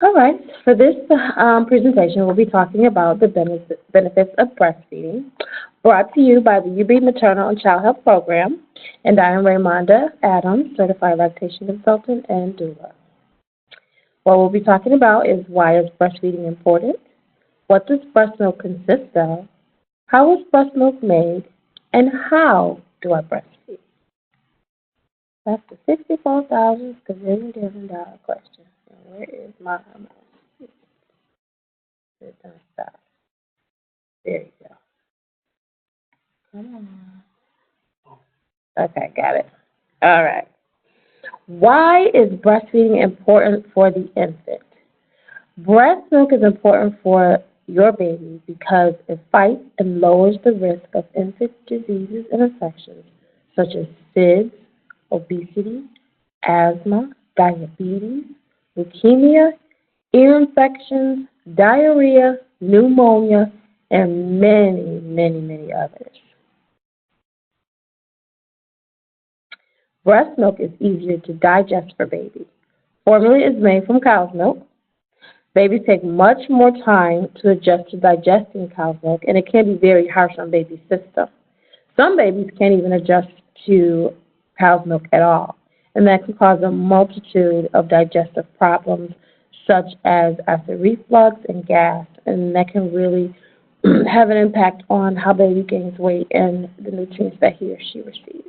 All right, for this presentation, we'll be talking about the benefits of breastfeeding, brought to you by the UB Maternal and Child Health Program, and I am Raymonda Adams, Certified Lactation Consultant and Doula. What we'll be talking about is why is breastfeeding important, what does breast milk consist of, how is breast milk made, and how do I breastfeed? That's the $64,000 question. And where is my mouse? It don't stop. There you go. Come on. Okay, got it. All right. Why is breastfeeding important for the infant? Breast milk is important for your baby because it fights and lowers the risk of infant diseases and infections such as SIDS, obesity, asthma, diabetes, leukemia, ear infections, diarrhea, pneumonia, and many, many, many others. Breast milk is easier to digest for babies. Formula is made from cow's milk. Babies take much more time to adjust to digesting cow's milk, and it can be very harsh on baby's system. Some babies can't even adjust to cow's milk at all, and that can cause a multitude of digestive problems such as acid reflux and gas, and that can really have an impact on how baby gains weight and the nutrients that he or she receives.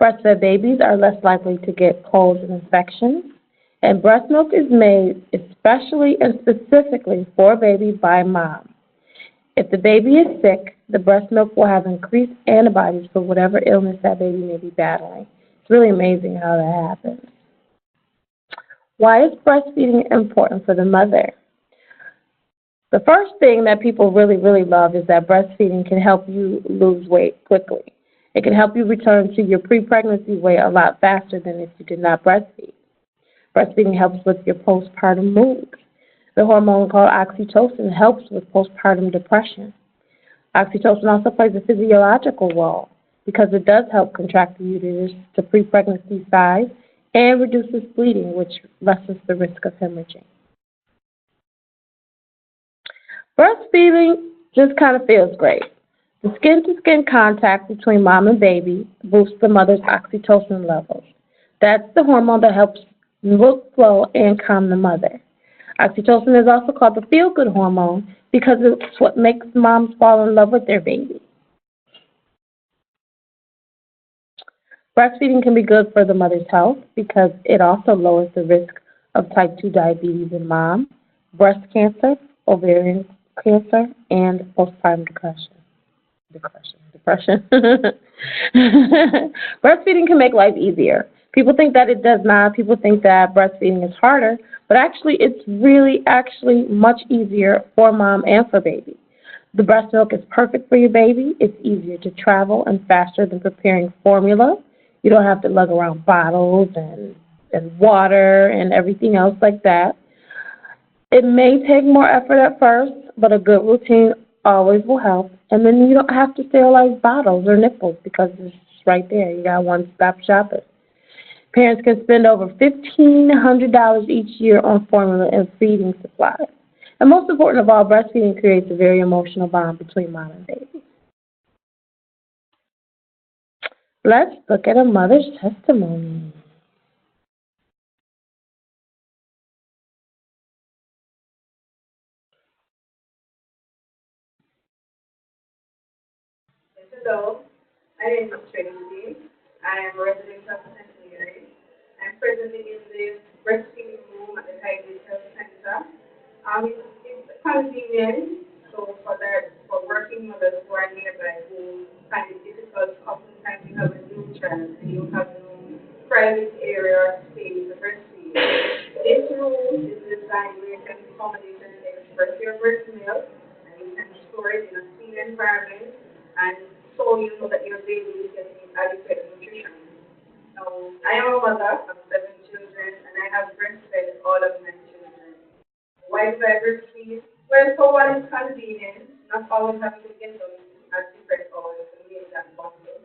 Breastfed babies are less likely to get colds and infections, and breast milk is made especially and specifically for baby by mom. If the baby is sick, the breast milk will have increased antibodies for whatever illness that baby may be battling. It's really amazing how that happens. Why is breastfeeding important for the mother? The first thing that people really, really love is that breastfeeding can help you lose weight quickly. It can help you return to your pre-pregnancy weight a lot faster than if you did not breastfeed. Breastfeeding helps with your postpartum mood. The hormone called oxytocin helps with postpartum depression. Oxytocin also plays a physiological role because it does help contract the uterus to pre-pregnancy size and reduces bleeding, which lessens the risk of hemorrhaging. Breastfeeding just kind of feels great. The skin-to-skin contact between mom and baby boosts the mother's oxytocin levels. That's the hormone that helps milk flow and calm the mother. Oxytocin is also called the feel-good hormone because it's what makes moms fall in love with their baby. Breastfeeding can be good for the mother's health because it also lowers the risk of type 2 diabetes in mom, breast cancer, ovarian cancer, and postpartum depression. Breastfeeding can make life easier. People think that it does not. People think that breastfeeding is harder, but actually it's really actually much easier for mom and for baby. The breast milk is perfect for your baby. It's easier to travel and faster than preparing formula. You don't have to lug around bottles and water and everything else like that. It may take more effort at first, but a good routine always will help. And then you don't have to sterilize bottles or nipples because it's right there. You got one-stop shopping. Parents can spend over $1,500 each year on formula and feeding supplies. And most important of all, breastfeeding creates a very emotional bond between mom and baby. Let's look at a mother's testimony. Hello, my name is Tracy. I am a resident of St. Mary. I'm presently in the breastfeeding room at the Highgate Health Center. It's convenient, so for working mothers who are nearby who find it difficult, oftentimes you have a new child and you have no private area or space to breastfeed. This room is designed where you can accommodate and express your breast milk and you can store it in a clean environment and so you know that your baby is getting adequate nutrition. So I am a mother of 7 children and I have breastfed all of my children. Why do I breastfeed? Well, for one, it's convenient, not always having to get up at different hours to make that bundle.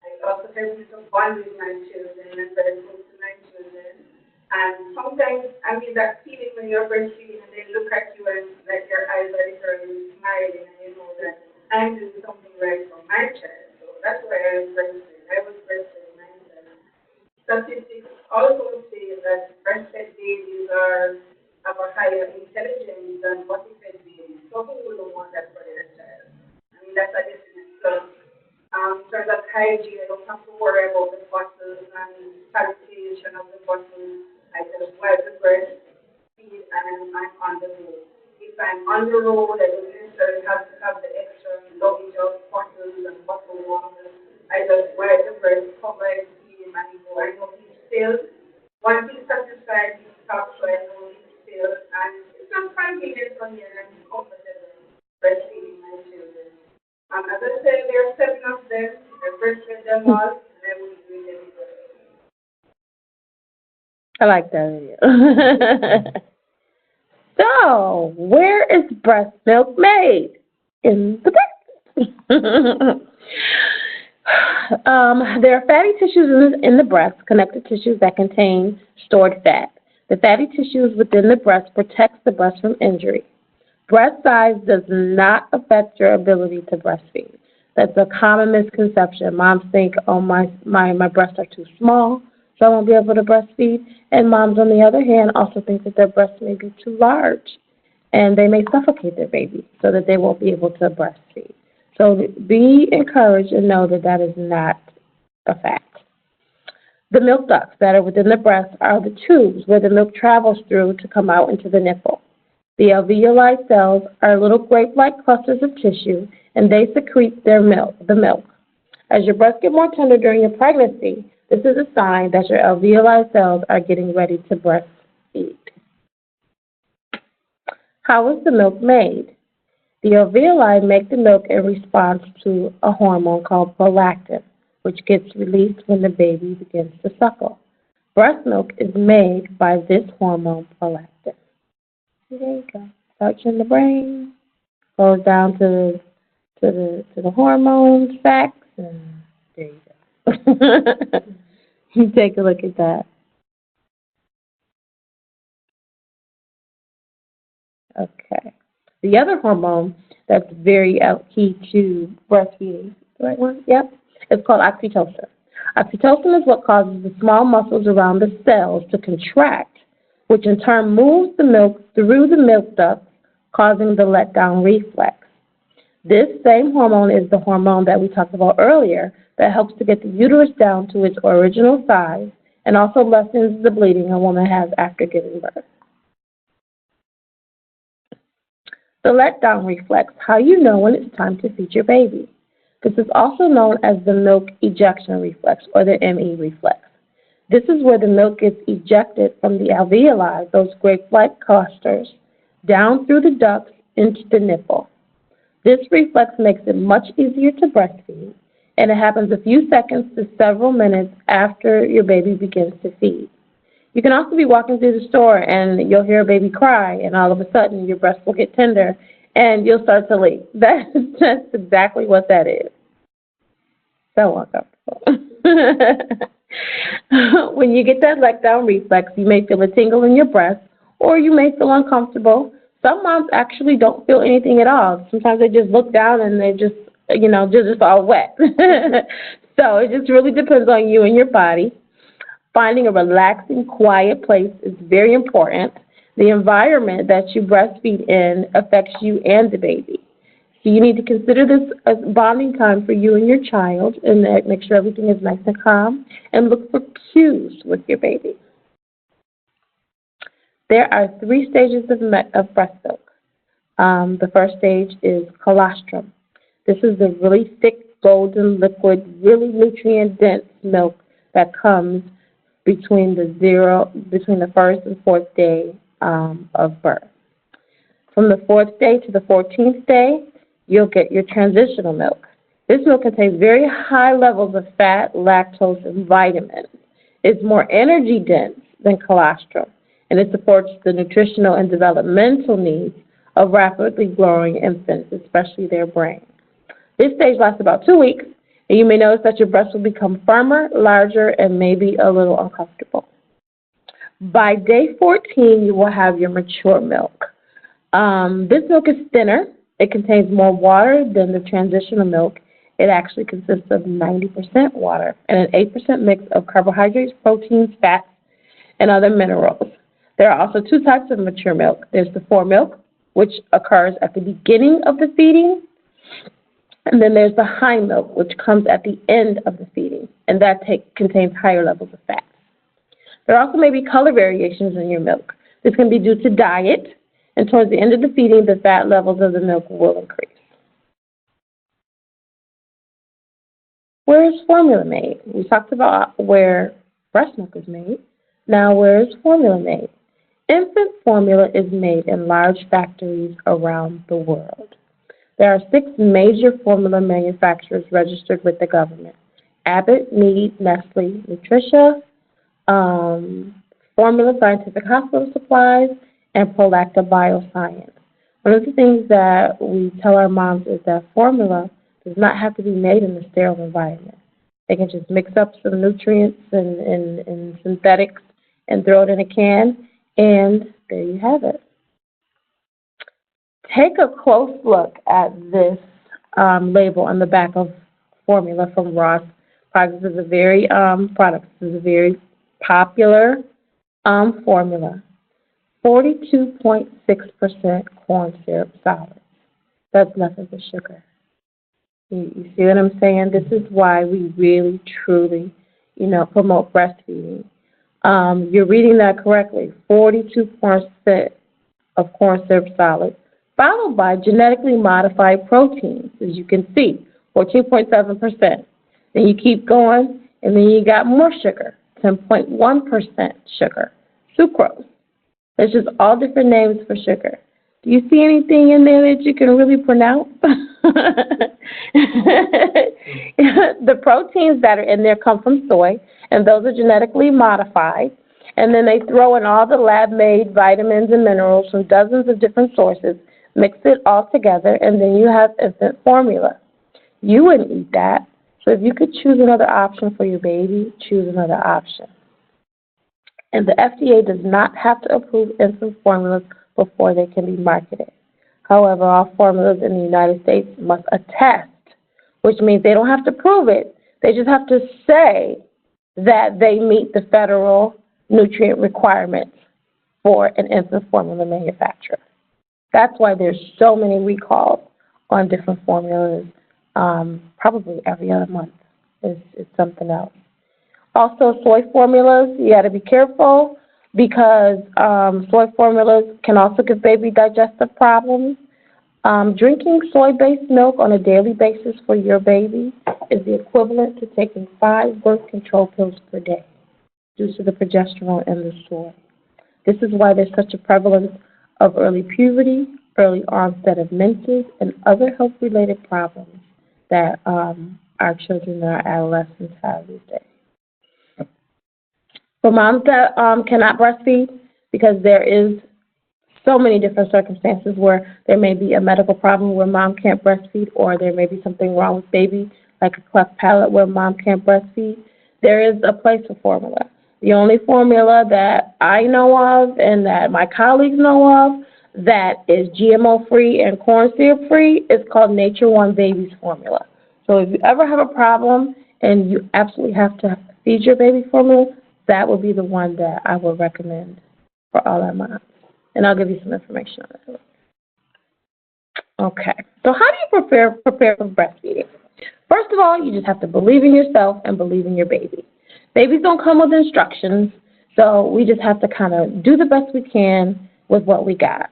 And it also helps me to bond with my children and very close to my children. And sometimes, I mean, that feeling when you're breastfeeding and they look at you and like your eyes are literally smiling and you know that I'm doing something right for my child. So that's why I was breastfeeding. I was breastfeeding myself. Statistics also say that breastfed babies are have a higher intelligence than bottle-fed babies. So who wouldn't want that for their child? I mean, that's a definite plus. In terms of hygiene, I don't have to worry about the bottles and sanitation of the bottles. I just wipe the breast, feed, and I'm on the road. If I'm on the road, I don't necessarily have to have the extra luggage of bottles and bottle water. I just wipe the breast, cover it, feed him, and go. I know he's still. Once he's satisfied, he stops, so I know he's still. And it's just convenient for me, and I'm comfortable breastfeeding my children. As I said, there are 7 of them. I breastfed them all, and I will do it every day. I like that video. So, where is breast milk made? In the breast. There are fatty tissues in the breast, connective tissues that contain stored fat. The fatty tissues within the breast protects the breast from injury. Breast size does not affect your ability to breastfeed. That's a common misconception. Moms think, oh, my breasts are too small, so I won't be able to breastfeed. And moms, on the other hand, also think that their breasts may be too large, and they may suffocate their baby so that they won't be able to breastfeed. So be encouraged and know that that is not a fact. The milk ducts that are within the breast are the tubes where the milk travels through to come out into the nipple. The alveoli cells are little grape-like clusters of tissue, and they secrete the milk. As your breasts get more tender during your pregnancy, this is a sign that your alveoli cells are getting ready to breastfeed. How is the milk made? The alveoli make the milk in response to a hormone called prolactin, which gets released when the baby begins to suckle. Breast milk is made by this hormone, prolactin. There you go. Starts in the brain, goes down to the hormones, facts, and there you go. You take a look at that. Okay. The other hormone that's very key to breastfeeding, the right one? Yep. It's called oxytocin. Oxytocin is what causes the small muscles around the cells to contract, which in turn moves the milk through the milk ducts, causing the letdown reflex. This same hormone is the hormone that we talked about earlier that helps to get the uterus down to its original size and also lessens the bleeding a woman has after giving birth. The letdown reflex, how you know when it's time to feed your baby. This is also known as the milk ejection reflex, or the ME reflex. This is where the milk gets ejected from the alveoli, those grape-like clusters, down through the ducts into the nipple. This reflex makes it much easier to breastfeed, and it happens a few seconds to several minutes after your baby begins to feed. You can also be walking through the store and you'll hear a baby cry, and all of a sudden your breast will get tender and you'll start to leak. That's exactly what that is. So uncomfortable. When you get that letdown reflex, you may feel a tingle in your breast, or you may feel uncomfortable. Some moms actually don't feel anything at all. Sometimes they just look down and they're just all wet. So it just really depends on you and your body. Finding a relaxing, quiet place is very important. The environment that you breastfeed in affects you and the baby. So you need to consider this a bonding time for you and your child, and make sure everything is nice and calm, and look for cues with your baby. There are 3 stages of breast milk. The first stage is colostrum. This is the really thick, golden, liquid, really nutrient-dense milk that comes between the first and 4th day of birth. From the 4th day to the 14th day, you'll get your transitional milk. This milk contains very high levels of fat, lactose, and vitamins. It's more energy dense than colostrum, and it supports the nutritional and developmental needs of rapidly growing infants, especially their brain. This stage lasts about 2 weeks, and you may notice that your breasts will become firmer, larger, and maybe a little uncomfortable. By day 14, you will have your mature milk. This milk is thinner. It contains more water than the transitional milk. It actually consists of 90% water and an 8% mix of carbohydrates, proteins, fats, and other minerals. There are also two types of mature milk. There's the foremilk, which occurs at the beginning of the feeding, and then there's the high milk, which comes at the end of the feeding, and that contains higher levels of fat. There also may be color variations in your milk. This can be due to diet, and towards the end of the feeding, the fat levels of the milk will increase. Where is formula made? We talked about where breast milk is made. Now, where is formula made? Infant formula is made in large factories around the world. There are 6 major formula manufacturers registered with the government: Abbott, Mead, Nestle, Nutricia, Formula Scientific Hospital Supplies, and Prolacta Bioscience. One of the things that we tell our moms is that formula does not have to be made in a sterile environment. They can just mix up some nutrients and synthetics and throw it in a can, and there you have it. Take a close look at this label on the back of formula from Ross Products. This is a very popular formula. 42.6% corn syrup solids. That's nothing but sugar. You see what I'm saying? This is why we really, truly, promote breastfeeding. You're reading that correctly. 42% of corn syrup solids, followed by genetically modified proteins, as you can see, 14.7%. Then you keep going, and then you got more sugar, 10.1% sugar, sucrose. There's just all different names for sugar. Do you see anything in there that you can really pronounce? The proteins that are in there come from soy, and those are genetically modified. And then they throw in all the lab-made vitamins and minerals from dozens of different sources, mix it all together, and then you have infant formula. You wouldn't eat that. So if you could choose another option for your baby, choose another option. And the FDA does not have to approve infant formulas before they can be marketed. However, all formulas in the United States must attest, which means they don't have to prove it. They just have to say that they meet the federal nutrient requirements for an infant formula manufacturer. That's why there's so many recalls on different formulas. Probably every other month is something else. Also, soy formulas, you got to be careful because soy formulas can also give baby digestive problems. Drinking soy-based milk on a daily basis for your baby is the equivalent to taking 5 birth control pills per day due to the progesterone in the soy. This is why there's such a prevalence of early puberty, early onset of menses, and other health-related problems that our children and our adolescents have these days. For moms that cannot breastfeed, because there is so many different circumstances where there may be a medical problem where mom can't breastfeed, or there may be something wrong with baby, like a cleft palate where mom can't breastfeed, there is a place for formula. The only formula that I know of and that my colleagues know of that is GMO-free and corn syrup-free is called Nature One Baby's formula. So if you ever have a problem and you absolutely have to feed your baby formula, that would be the one that I would recommend for all our moms. And I'll give you some information on that. Okay, so how do you prepare for breastfeeding? First of all, you just have to believe in yourself and believe in your baby. Babies don't come with instructions, so we just have to kind of do the best we can with what we got.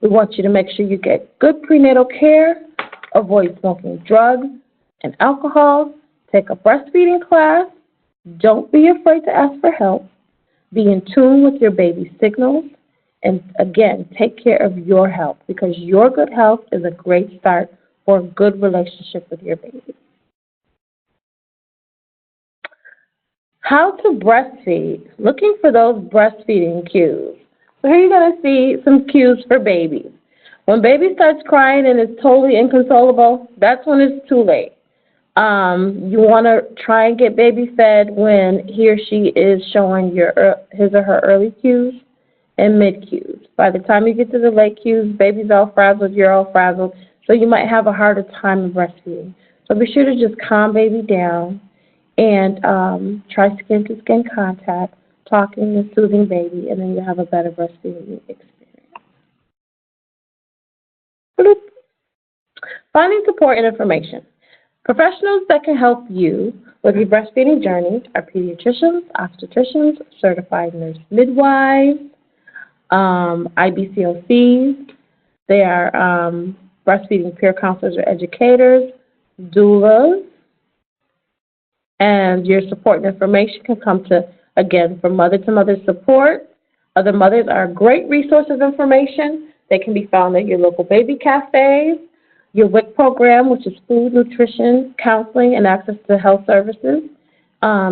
We want you to make sure you get good prenatal care, avoid smoking drugs and alcohol, take a breastfeeding class, don't be afraid to ask for help, be in tune with your baby's signals, and again, take care of your health because your good health is a great start for a good relationship with your baby. How to breastfeed, looking for those breastfeeding cues. So here you're going to see some cues for babies. When baby starts crying and is totally inconsolable, that's when it's too late. You want to try and get baby fed when he or she is showing his or her early cues and mid cues. By the time you get to the late cues, baby's all frazzled, you're all frazzled, so you might have a harder time in breastfeeding. So be sure to just calm baby down and try skin-to-skin contact, talking and soothing baby, and then you'll have a better breastfeeding experience. Bloop. Finding support and information. Professionals that can help you with your breastfeeding journey are pediatricians, obstetricians, certified nurse midwives, IBCOCs. They are breastfeeding peer counselors or educators, doulas, and your support and information can come to, again, from mother-to-mother support. Other mothers are a great resource of information. They can be found at your local baby cafes, your WIC program, which is food, nutrition, counseling, and access to health services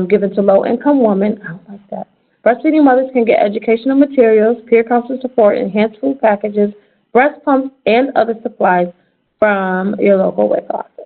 given to low-income women. I don't like that. Breastfeeding mothers can get educational materials, peer counseling support, enhanced food packages, breast pumps, and other supplies from your local WIC office.